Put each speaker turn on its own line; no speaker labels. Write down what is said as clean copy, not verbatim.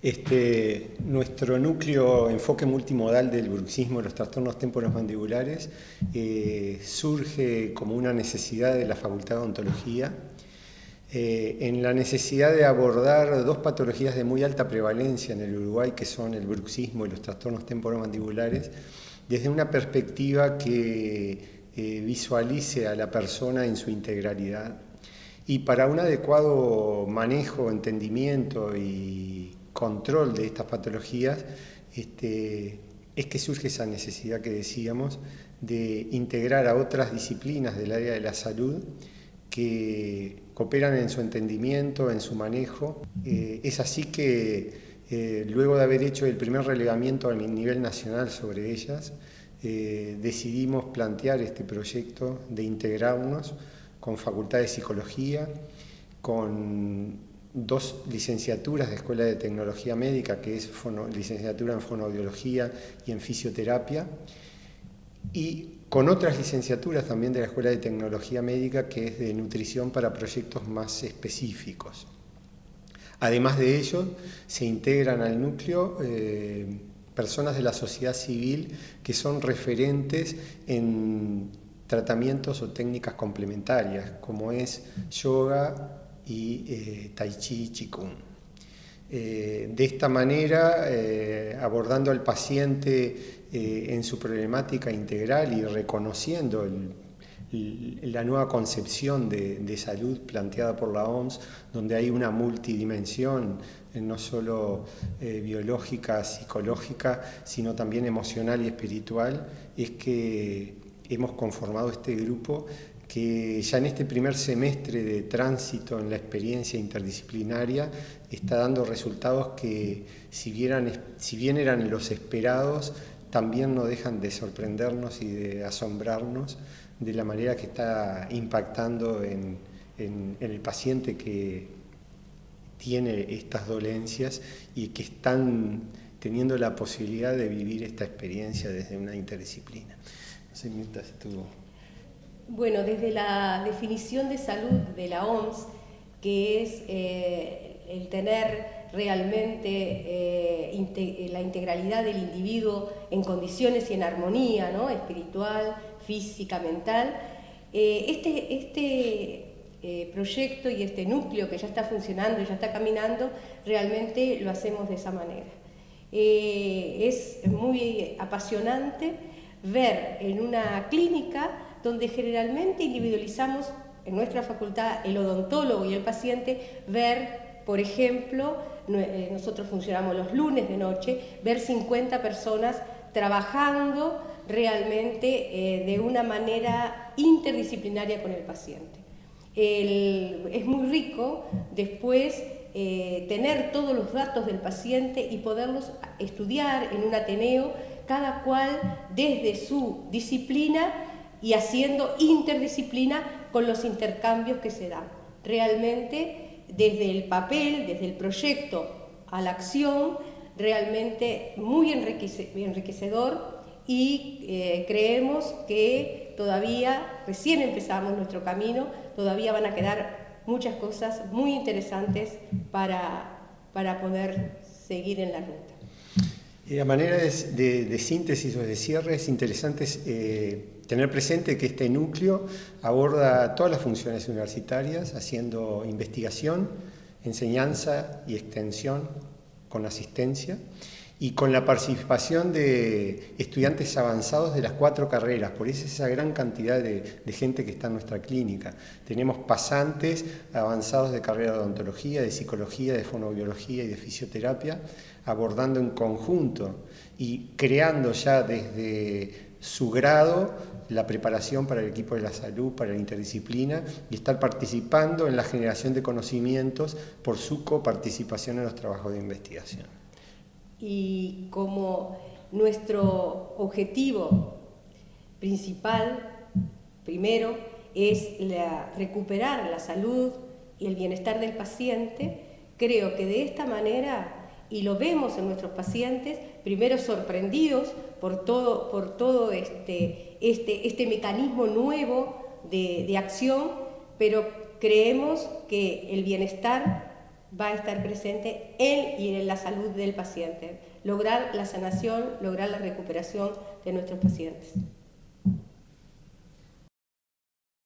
Nuestro núcleo enfoque multimodal del bruxismo y los trastornos temporomandibulares surge como una necesidad de la Facultad de Odontología, en la necesidad de abordar dos patologías de muy alta prevalencia en el Uruguay, que son el bruxismo y los trastornos temporomandibulares, desde una perspectiva que visualice a la persona en su integralidad. Y para un adecuado manejo, entendimiento y control de estas patologías, es que surge esa necesidad que decíamos de integrar a otras disciplinas del área de la salud que cooperan en su entendimiento, en su manejo. Es así que luego de haber hecho el primer relevamiento a nivel nacional sobre ellas, decidimos plantear este proyecto de integrarnos con Facultad de Psicología, con dos licenciaturas de Escuela de Tecnología Médica, que es licenciatura en Fonoaudiología y en Fisioterapia, y con otras licenciaturas también de la Escuela de Tecnología Médica, que es de Nutrición para proyectos más específicos. Además de ello, se integran al núcleo personas de la sociedad civil que son referentes en tratamientos o técnicas complementarias, como es yoga y tai chi, qigong. De esta manera, abordando al paciente en su problemática integral y reconociendo la nueva concepción de salud planteada por la OMS, donde hay una multidimensión, no solo biológica, psicológica, sino también emocional y espiritual, es que hemos conformado este grupo que ya en este primer semestre de tránsito en la experiencia interdisciplinaria está dando resultados que, si bien eran los esperados, también no dejan de sorprendernos y de asombrarnos de la manera que está impactando en el paciente que tiene estas dolencias y que están teniendo la posibilidad de vivir esta experiencia desde una interdisciplina. No sé, Mirta, si tú...
Bueno, desde la definición de salud de la OMS, que es el tener realmente la integralidad del individuo en condiciones y en armonía, ¿no? Espiritual, física, mental, este proyecto y este núcleo que ya está funcionando y ya está caminando, realmente lo hacemos de esa manera. Es muy apasionante ver en una clínica donde generalmente individualizamos en nuestra facultad el odontólogo y el paciente, ver, por ejemplo, nosotros funcionamos los lunes de noche, ver 50 personas trabajando realmente de una manera interdisciplinaria con el paciente. Es muy rico después tener todos los datos del paciente y poderlos estudiar en un Ateneo, cada cual desde su disciplina y haciendo interdisciplina con los intercambios que se dan. Realmente, desde el papel, desde el proyecto a la acción, realmente muy enriquecedor y creemos que todavía, recién empezamos nuestro camino, todavía van a quedar muchas cosas muy interesantes para poder seguir en la ruta.
A manera de síntesis o de cierre, es interesante tener presente que este núcleo aborda todas las funciones universitarias, haciendo investigación, enseñanza y extensión con asistencia, y con la participación de estudiantes avanzados de las 4 carreras. Por eso esa gran cantidad de gente que está en nuestra clínica. Tenemos pasantes avanzados de carrera de odontología, de psicología, de fonoaudiología y de fisioterapia, abordando en conjunto y creando ya desde su grado la preparación para el equipo de la salud, para la interdisciplina, y estar participando en la generación de conocimientos por su coparticipación en los trabajos de investigación.
Y como nuestro objetivo principal, primero, es recuperar la salud y el bienestar del paciente, creo que de esta manera, y lo vemos en nuestros pacientes, primero sorprendidos por todo este mecanismo nuevo de acción, pero creemos que el bienestar va a estar presente en y en la salud del paciente, lograr la sanación, lograr la recuperación de nuestros pacientes.